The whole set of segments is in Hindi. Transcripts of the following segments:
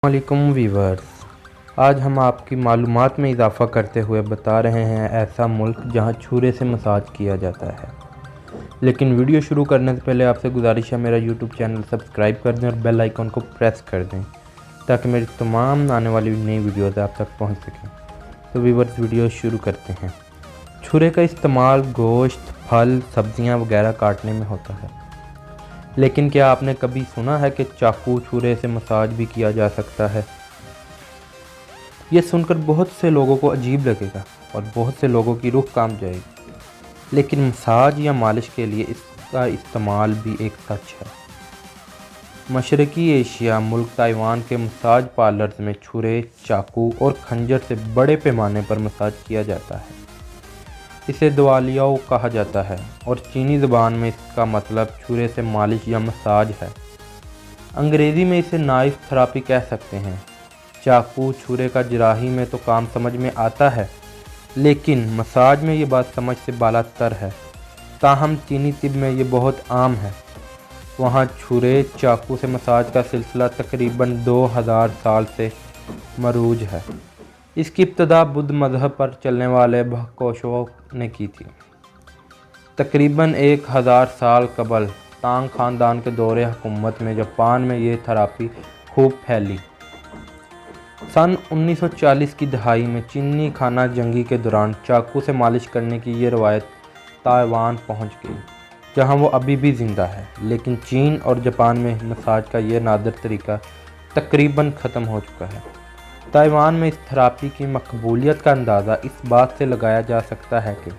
वालेकुम वीवर्स, आज हम आपकी मालूमात में इजाफ़ा करते हुए बता रहे हैं ऐसा मुल्क जहां छुरे से मसाज किया जाता है। लेकिन वीडियो शुरू करने से पहले आपसे गुजारिश है मेरा यूट्यूब चैनल सब्सक्राइब कर दें और बेल आइकन को प्रेस कर दें ताकि मेरी तमाम आने वाली नई वीडियोज़ आप तक पहुंच सकें। तो वीवर्स, वीडियो शुरू करते हैं। छुरे का इस्तेमाल गोश्त, फल, सब्ज़ियाँ वगैरह काटने में होता है, लेकिन क्या आपने कभी सुना है कि चाकू छुरे से मसाज भी किया जा सकता है? ये सुनकर बहुत से लोगों को अजीब लगेगा और बहुत से लोगों की रूह कांप जाएगी, लेकिन मसाज या मालिश के लिए इसका इस्तेमाल भी एक सच है। मशरकी एशिया मुल्क ताइवान के मसाज पार्लर्स में छुरे, चाकू और खंजर से बड़े पैमाने पर मसाज किया जाता है। इसे दवालियाओ कहा जाता है और चीनी ज़बान में इसका मतलब छुरे से मालिश या मसाज है। अंग्रेज़ी में इसे नाइफ थेरापी कह सकते हैं। चाकू छुरे का जराही में तो काम समझ में आता है, लेकिन मसाज में ये बात समझ से बालातर है। ताहम चीनी तिब में ये बहुत आम है। वहाँ छुरे चाकू से मसाज का सिलसिला तकरीबन 2000 साल से मरूज है। इसकी इब्तदा बुद्ध मज़हब पर चलने वाले भक्कोशों ने की थी। तकरीबन 1000 साल कबल तांग ख़ानदान के दौरे हुकूमत में जापान में ये थेरापी खूब फैली। सन 1940 की दहाई में चीनी खाना जंगी के दौरान चाकू से मालिश करने की ये रवायत ताइवान पहुंच गई, जहां वो अभी भी ज़िंदा है। लेकिन चीन और जापान में मसाज का ये नादिर तरीका तकरीबन ख़त्म हो चुका है। ताइवान में इस थेरापी की मकबूलियत का अंदाज़ा इस बात से लगाया जा सकता है कि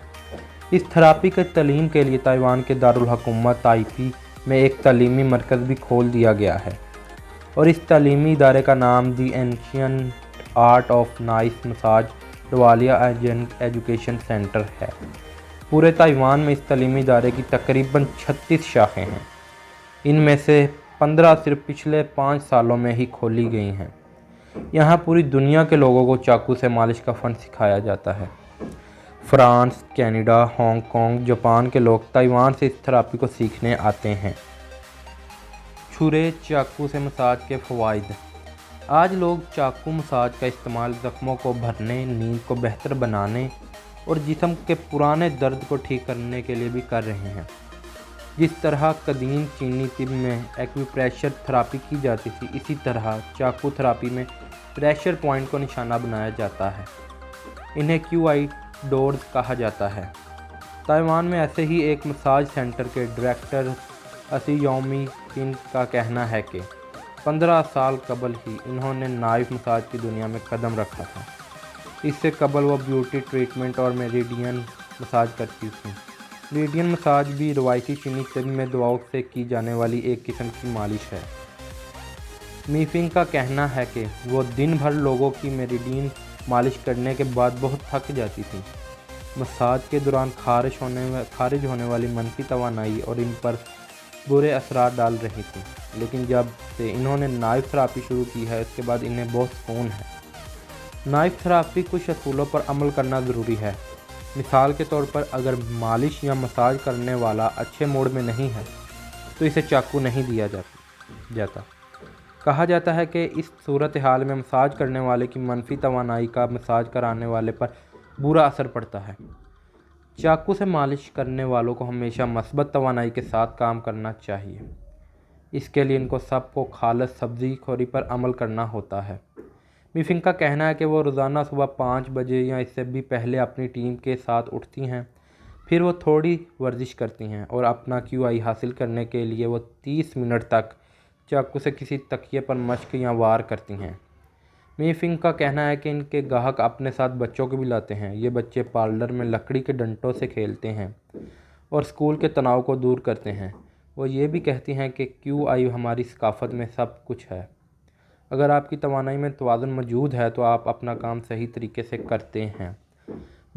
इस थेरापी के तालीम के लिए ताइवान के दारुल हुकूमत ताइपी में एक तालीमी मरकज़ भी खोल दिया गया है और इस तालीमी इदारे का नाम the ancient art of nice massage दवालिया एजुकेशन सेंटर है। पूरे ताइवान में इस तालीमी इदारे की तकरीबन 36 शाखें हैं। इनमें से 15 सिर्फ पिछले 5 सालों में ही खोली गई हैं। यहाँ पूरी दुनिया के लोगों को चाकू से मालिश का फ़न सिखाया जाता है। फ्रांस, कनाडा, हांगकांग, जापान के लोग ताइवान से इस थेरापी को सीखने आते हैं। छुरे चाकू से मसाज के फ़वाइद। आज लोग चाकू मसाज का इस्तेमाल ज़ख्मों को भरने, नींद को बेहतर बनाने और जिस्म के पुराने दर्द को ठीक करने के लिए भी कर रहे हैं। जिस तरह कदीम चीनी तिब में एक्यूप्रेशर थेरापी की जाती थी, इसी तरह चाकू थेरापी में प्रेशर पॉइंट को निशाना बनाया जाता है। इन्हें QI डोर्स कहा जाता है। ताइवान में ऐसे ही एक मसाज सेंटर के डायरेक्टर असियोमी किन का कहना है कि 15 साल कबल ही इन्होंने नाइफ मसाज की दुनिया में कदम रखा था। इससे कबल वो ब्यूटी ट्रीटमेंट और मेरिडियन मसाज करती थी। मेरिडियन मसाज भी रवायती चीनी तिब में दवाओं से की जाने वाली एक किस्म की मालिश है। मीफिंग का कहना है कि वो दिन भर लोगों की मेरिडियन मालिश करने के बाद बहुत थक जाती थी। मसाज के दौरान खारिज होने वाली मनफी तवानाई और इन पर बुरे असरात डाल रही थी, लेकिन जब से इन्होंने नाइफ थेरापी शुरू की है उसके बाद इन्हें बहुत सुकून है। नाइफ थेरापी कुछ असूलों पर अमल करना ज़रूरी है। मिसाल के तौर पर अगर मालिश या मसाज करने वाला अच्छे मूड में नहीं है तो इसे चाकू नहीं दिया जाता। कहा जाता है कि इस सूरत हाल में मसाज करने वाले की मनफी तवानाई का मसाज कराने वाले पर बुरा असर पड़ता है। चाकू से मालिश करने वालों को हमेशा मस्बत तवानाई के साथ काम करना चाहिए। इसके लिए इनको सबको खालिस सब्ज़ी खोरी पर अमल करना होता है। मीफिंग का कहना है कि वो रोज़ाना सुबह 5 बजे या इससे भी पहले अपनी टीम के साथ उठती हैं। फिर वो थोड़ी वर्जिश करती हैं और अपना QI हासिल करने के लिए वो 30 मिनट तक चाकू से किसी तकिए पर मश्क या वार करती हैं। मीफिंग का कहना है कि इनके ग्राहक अपने साथ बच्चों को भी लाते हैं। ये बच्चे पार्लर में लकड़ी के डंडों से खेलते हैं और स्कूल के तनाव को दूर करते हैं। वो ये भी कहती हैं कि QI हमारी सकाफ़त में सब कुछ है। अगर आपकी तवानाई में तवाज़ुन मौजूद है तो आप अपना काम सही तरीके से करते हैं।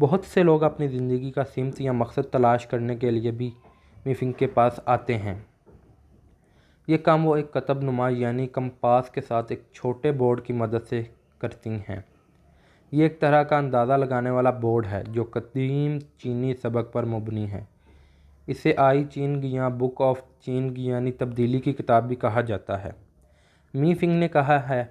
बहुत से लोग अपनी ज़िंदगी का सिमत या मकसद तलाश करने के लिए भी मीफिंग के पास आते हैं। ये काम वो एक कतब नुमा यानी कंपास के साथ एक छोटे बोर्ड की मदद से करती हैं। ये एक तरह का अंदाज़ा लगाने वाला बोर्ड है जो कदीम चीनी सबक पर मुबनी है। इसे आई चीन गिया बुक ऑफ चीन गियानी तब्दीली की किताब भी कहा जाता है। मीफिंग ने कहा है